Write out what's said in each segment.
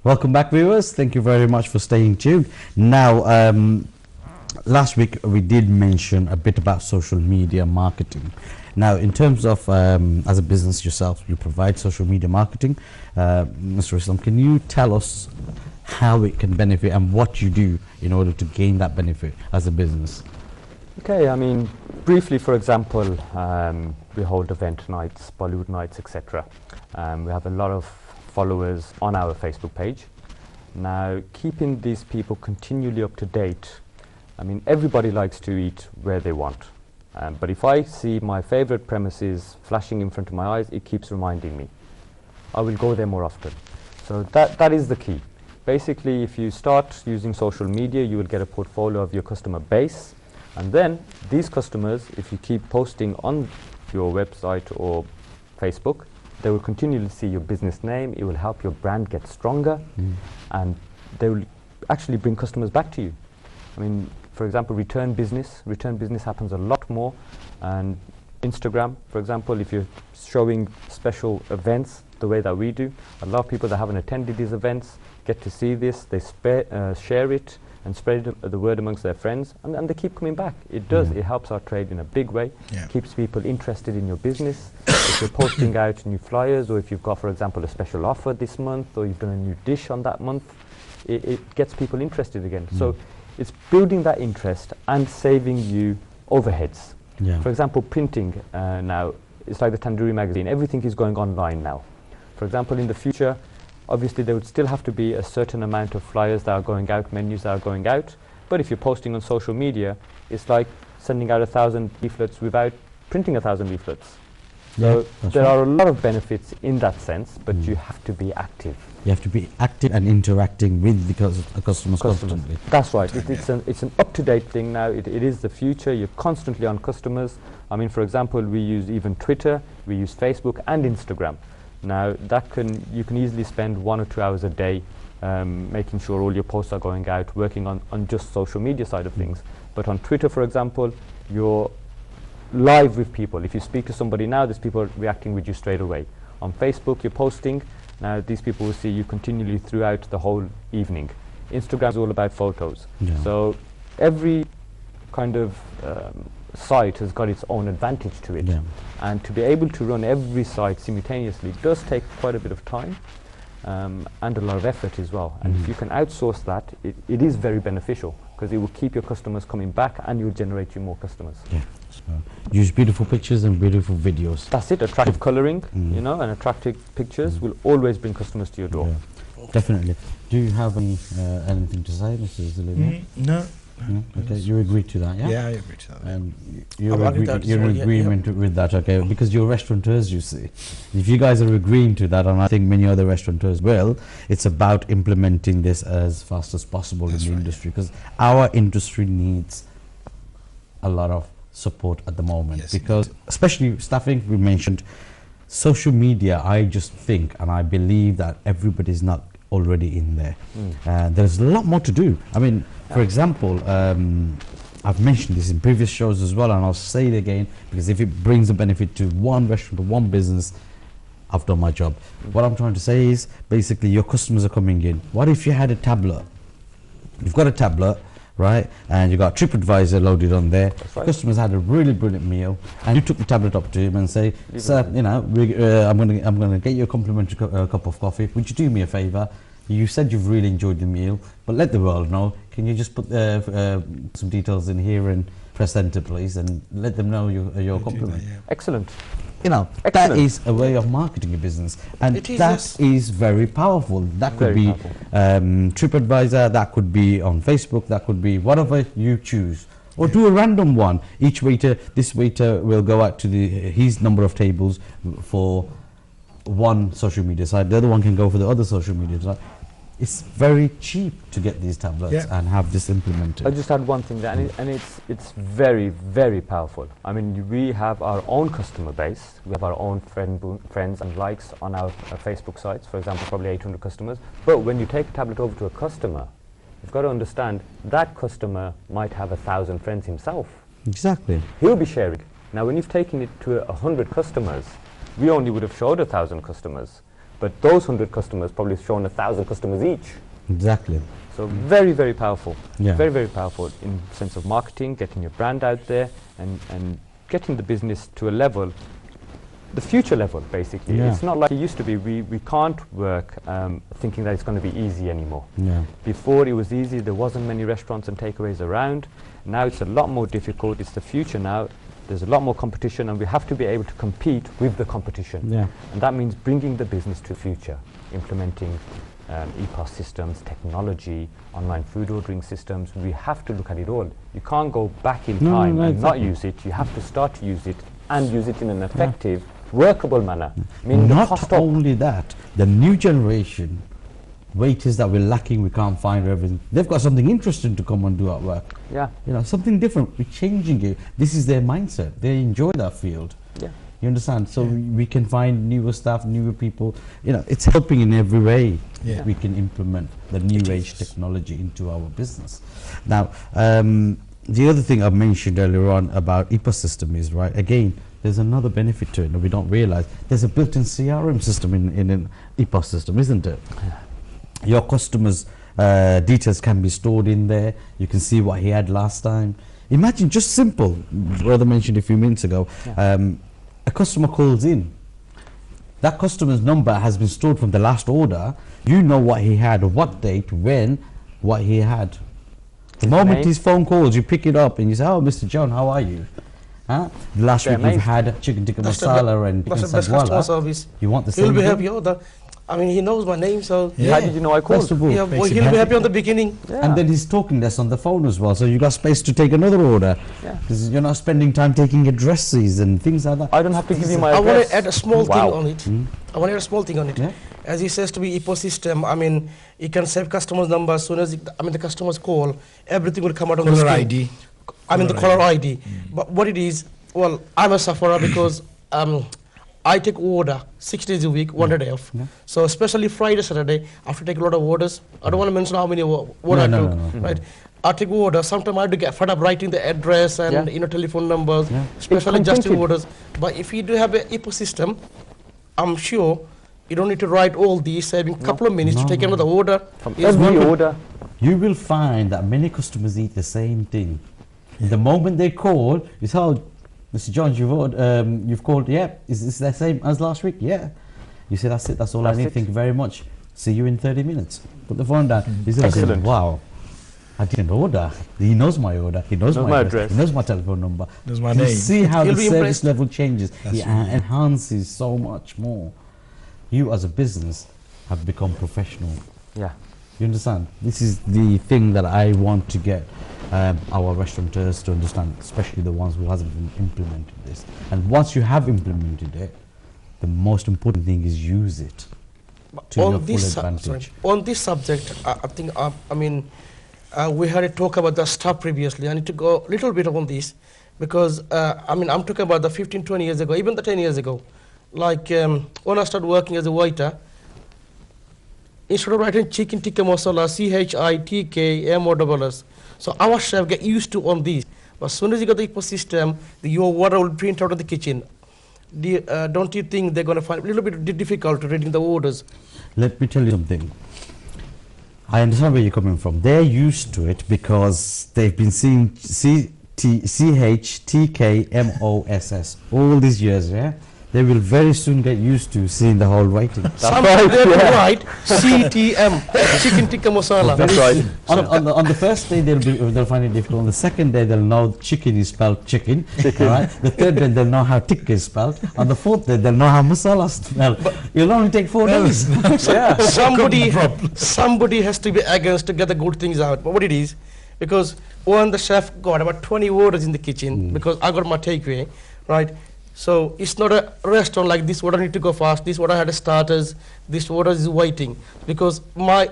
Welcome back, viewers. Thank you very much for staying tuned. Now, last week we did mention a bit about social media marketing. Now, in terms of as a business yourself, you provide social media marketing. Mr. Islam, can you tell us how it can benefit and what you do in order to gain that benefit as a business? Okay, I mean, briefly, for example, we hold event nights, Bollywood nights, etc. We have a lot of followers on our Facebook page. Now, keeping these people continually up to date, I mean, everybody likes to eat where they want. But if I see my favorite premises flashing in front of my eyes, it keeps reminding me. I will go there more often. So that is the key. Basically, if you start using social media, you will get a portfolio of your customer base. And then these customers, if you keep posting on your website or Facebook, they will continually see your business name. It will help your brand get stronger, and they will actually bring customers back to you. I mean, for example, return business happens a lot more. And Instagram, for example, if you're showing special events the way that we do, a lot of people that haven't attended these events get to see this, they share it and spread the word amongst their friends, and they keep coming back. It does, it helps our trade in a big way, keeps people interested in your business. If you're posting out new flyers, or if you've got, for example, a special offer this month, or you've done a new dish on that month, it gets people interested again. So it's building that interest and saving you overheads. For example, printing now, it's like the Tandoori magazine, everything is going online now. For example, in the future, obviously there would still have to be a certain amount of flyers that are going out, menus that are going out, but if you're posting on social media, it's like sending out 1,000 leaflets without printing 1,000 leaflets. So there are a lot of benefits in that sense, but you have to be active. You have to be active and interacting with the customers constantly. That's right. It's an up-to-date thing now. It is the future. You're constantly on customers. I mean, for example, we use even Twitter, we use Facebook and Instagram. Now, you can easily spend 1 or 2 hours a day making sure all your posts are going out, working on just social media side of things. But on Twitter, for example, you're live with people. If you speak to somebody now, there's people reacting with you straight away. On Facebook, you're posting. Now, these people will see you continually throughout the whole evening. Instagram is all about photos. So every kind of site has got its own advantage to it. And to be able to run every site simultaneously does take quite a bit of time and a lot of effort as well. And if you can outsource that, it is very beneficial, because it will keep your customers coming back and it will generate you more customers. So use beautiful pictures and beautiful videos. That's it. Attractive colouring, you know, and attractive pictures will always bring customers to your door. Definitely. Do you have anything to say, Mr. Zalina? No. Okay, you agree to that, yeah? Yeah, I agree to that. And you're in agreement with that, okay? Because you're restaurateurs, you see. If you guys are agreeing to that, and I think many other restaurateurs will, it's about implementing this as fast as possible in the industry, because our industry needs a lot of support at the moment. Because especially staffing, we mentioned, social media, I just think and I believe that everybody's not already in there. There's a lot more to do. I mean, for example, I've mentioned this in previous shows as well, and I'll say it again, because if it brings a benefit to one restaurant or one business, I've done my job. What I'm trying to say is, basically, your customers are coming in. What if you had a tablet? You've got a tablet, right, and you got TripAdvisor loaded on there. Customers had a really brilliant meal, and you took the tablet up to him and say, "Sir, you know, I'm gonna get you a complimentary cup of coffee. Would you do me a favour? You said you've really enjoyed the meal, but let the world know. Can you just put some details in here and press enter, please, and let them know your compliment." Excellent. You know, that is a way of marketing a business, and that is very powerful. That could be TripAdvisor, that could be on Facebook, that could be whatever you choose, or do a random one. Each waiter, this waiter will go out to his number of tables for one social media site, the other one can go for the other social media site. It's very cheap to get these tablets and have this implemented. I just add one thing there, and it's very, very powerful. I mean, we have our own customer base. We have our own friends and likes on our Facebook sites, for example, probably 800 customers. But when you take a tablet over to a customer, you've got to understand that customer might have 1,000 friends himself. Exactly. He'll be sharing. Now, when you've taken it to 100 customers, we only would have showed 1,000 customers. but those 100 customers probably shown 1,000 customers each. Exactly. So very, very powerful. Yeah. Very, very powerful in sense of marketing, getting your brand out there, and getting the business to a level, the future level, basically. Yeah. It's not like it used to be. We can't work thinking that it's going to be easy anymore. Yeah. Before it was easy, there wasn't many restaurants and takeaways around. Now it's a lot more difficult. It's the future now. There's a lot more competition, and we have to be able to compete with the competition. Yeah. And that means bringing the business to the future, implementing EPOS systems, technology, online food ordering systems. We have to look at it all. You can't go back in time and exactly. not use it. You have to start to use it and use it in an effective, workable manner. Meaning the cost Not only that, the new generation, waiters that we're lacking, we can't find everything. They've got something interesting to come and do at work. Yeah. You know, something different. We're changing it. This is their mindset. They enjoy that field. Yeah. You understand? So we can find newer staff, newer people. You know, it's helping in every way. Yeah. We can implement the new age technology into our business. Now, the other thing I mentioned earlier on about EPOS system is, right, again, there's another benefit to it that we don't realize. There's a built-in CRM system in an EPOS system, isn't it? Yeah. Your customers' details can be stored in there. You can see what he had last time. Imagine, just simple, brother mentioned a few minutes ago, a customer calls in. That customer's number has been stored from the last order. You know what he had, what date, when, what he had. The moment his phone calls, you pick it up and you say, "Oh, Mr. John, how are you? Huh? Last week you've had chicken tikka masala and chicken customer service. You want the He'll same be thing? happy. I mean, he knows my name, so How did you know I called? First of all, yeah, well, he'll be happy on the beginning. Yeah. and then he's talking less on the phone as well, so you got space to take another order. Yeah. Because you're not spending time taking addresses and things like that. I don't have to give you my I address. want to add a small thing Wow. on it. I want to add a small thing on it. Yeah. As he says to be ecosystem, I mean, you can save customers' number as soon as the customers call, everything will come out on the Caller screen. ID. I mean, the caller ID. But what it is, well, I'm a sufferer because I take order 6 days a week, 1 day off. Yeah. So especially Friday, Saturday, I have to take a lot of orders. I don't want to mention how many what I took, right? I take orders. Sometimes I have to get fed up writing the address and telephone numbers, Yeah. especially just Contented. orders. But if you do have an ecosystem, I'm sure you don't need to write all these, saving a couple of minutes to take another order. From Is every one- order. You will find that many customers eat the same thing. The moment they call, you say, "Oh, Mr. John, you've called, yeah, is this the same as last week?" Yeah. You say, "That's it, that's all That's I need, it. thank you very much. See you in 30 minutes. Put the phone down. He's gonna say, Excellent. "Wow, I didn't order." He knows my order, he knows my address, he knows my telephone number. Knows my You name. see how He'll the be service impressed. level changes. That's It right. enhances so much more. You as a business have become professional. Yeah. You understand? This is the thing that I want to get our restaurateurs to understand, especially the ones who hasn't been implemented this. And once you have implemented it, the most important thing is use it to your full advantage. On this subject, I think, we had a talk about the staff previously. I need to go a little bit on this because, I'm talking about the 15, 20 years ago, even the 10 years ago. Like when I started working as a waiter, instead of writing chicken tikka masala, CHITKMOSS, so our chef get used to on these. But as soon as you got the ecosystem, your order will print out of the kitchen. Don't you think they're going to find it a little bit difficult reading the orders? Let me tell you something. I understand where you're coming from. They're used to it because they've been seeing CHTKMOSS all these years, yeah? They will very soon get used to seeing the whole writing. Some they will write CTM, chicken tikka masala. That's right. On the first day they'll find it difficult. On the second day they'll know chicken is spelled chicken. All right. The third day they'll know how tikka is spelled. On the fourth day they'll know how masala is spelled. It'll only take 4 days. Yeah. Somebody has to be against to get the good things out. But what it is, because when the chef got about 20 orders in the kitchen, because I got my takeaway, right? So it's not a restaurant like this order need to go fast, this order had a starters, this order is waiting. Because my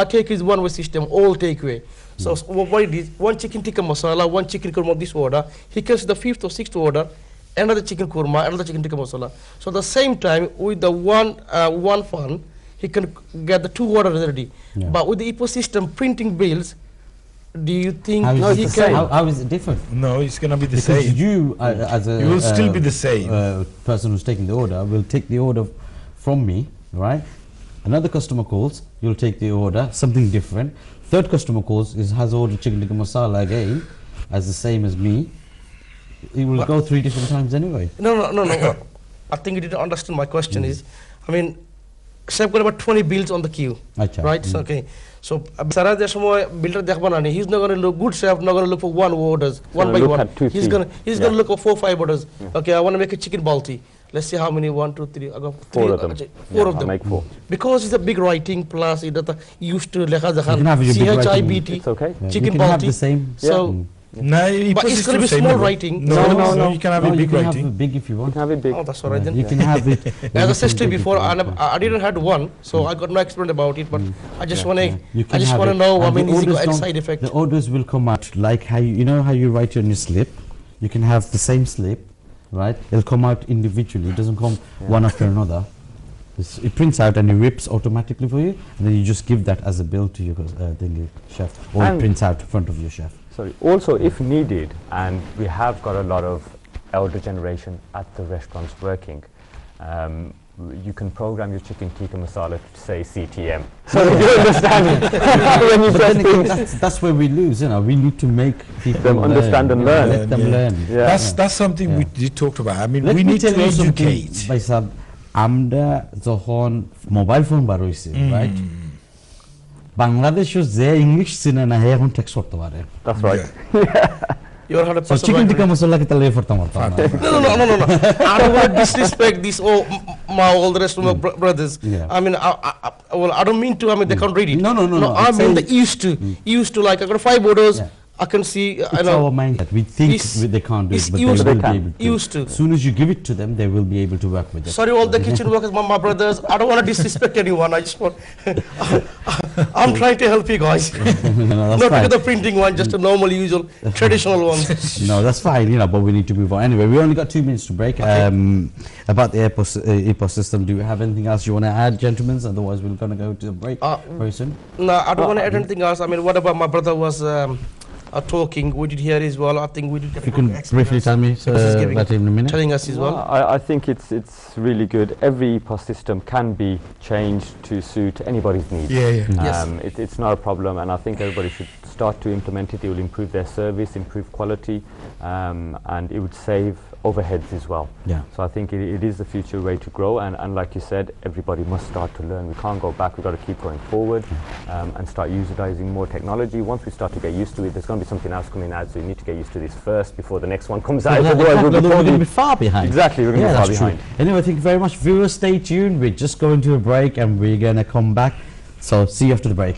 take is one-way system, all takeaway. So what it is, one chicken tikka masala, one chicken kurma this order, he gets the 5th or 6th order, another chicken kurma, another chicken tikka masala. So at the same time, with the one fund, he can get the 2 orders ready. Yeah. But with the ecosystem printing bills, do you think How is, he it the can? same? How is it different? No, it's gonna be the Because same. you, as a You will still be the same. person who's taking the order, will take the order from me, right? Another customer calls, you'll take the order, something different. Third customer calls, has ordered chicken tikka masala again, as the same as me. It will go 3 different times anyway. No. I think you didn't understand my question is, I mean, chef got about 20 bills on the queue, right? So, okay. So, Sarah builder he's not going to look, good chef not going to look for one orders, one by one. He's going to look for 4 or 5 orders. Okay, I want to make a chicken balti. Let's see how many, 1, 2, 3, I got 3, 4 of them. 4 of them. Make 4. Because it's a big writing plus it used to CHIBT, it's okay. Chicken you can balti. have the same. So, No, but it's going to be small writing. No, you can have a you big can writing. have it big if you want. You can have it big. Oh, that's all right then. You can have it. As I said to you before, I didn't had one, so I got no experience about it. But I just want to know. I mean, is it got any side effect? The orders will come out like how you know how you write on your slip. You can have the same slip, right? It'll come out individually. It doesn't come one after another. It prints out and it rips automatically for you, and then you just give that as a bill to your chef, or it prints out in front of your chef. Sorry. Also, if needed, and we have got a lot of elder generation at the restaurants working, you can program your chicken tikka masala to say CTM. So you understand when you press things. That's where we lose. You know, we need to make people understand and learn. Let them learn. Yeah. That's something we talked about. I mean, Let we me need tell to you something, educate. by sab, amda zohon mobile phone baroise, right? Bangladesh was there English cinema here on text for the That's right. You're 100% so chicken tikka masala ke tale for No. I don't want to disrespect this all the rest of my brothers. Yeah. I mean, I don't mean to. I mean, they can't read it. No. I mean, they used to like I got 5 orders. Yeah. I can see. It's our mindset. We think they can't do it, but they will be able to. Used to. As soon as you give it to them, they will be able to work with it. Sorry, all the kitchen workers, my brothers. I don't want to disrespect anyone. I just want. I'm trying to help you guys. No, that's Not fine. the printing one, just a normal, usual, traditional one. No, that's fine, but we need to move on. Anyway, we only got 2 minutes to break. Okay. About the EPOS system, do you have anything else you want to add, gentlemen? Otherwise, we're going to go to the break very soon. No, I don't want to add anything else. I mean, what about my brother was talking? We did hear as well. I think we did. If you can briefly tell me that in a minute. Telling us as well. I think it's really good. Every EPOS system can be changed to suit anybody's needs. Yes. It's not a problem, and I think everybody should start to implement it. It will improve their service, improve quality, and it would save overheads as well. Yeah. So I think it is the future way to grow, and like you said, everybody must start to learn. We can't go back. We've got to keep going forward and start utilizing more technology. Once we start to get used to it, there's going to be something else coming out, so you need to get used to this first before the next one comes out. Otherwise, we're going to be far behind. Exactly, we're going to be far behind. Anyway, thank you very much. Viewers, stay tuned. We're just going to a break and we're going to come back. So see you after the break.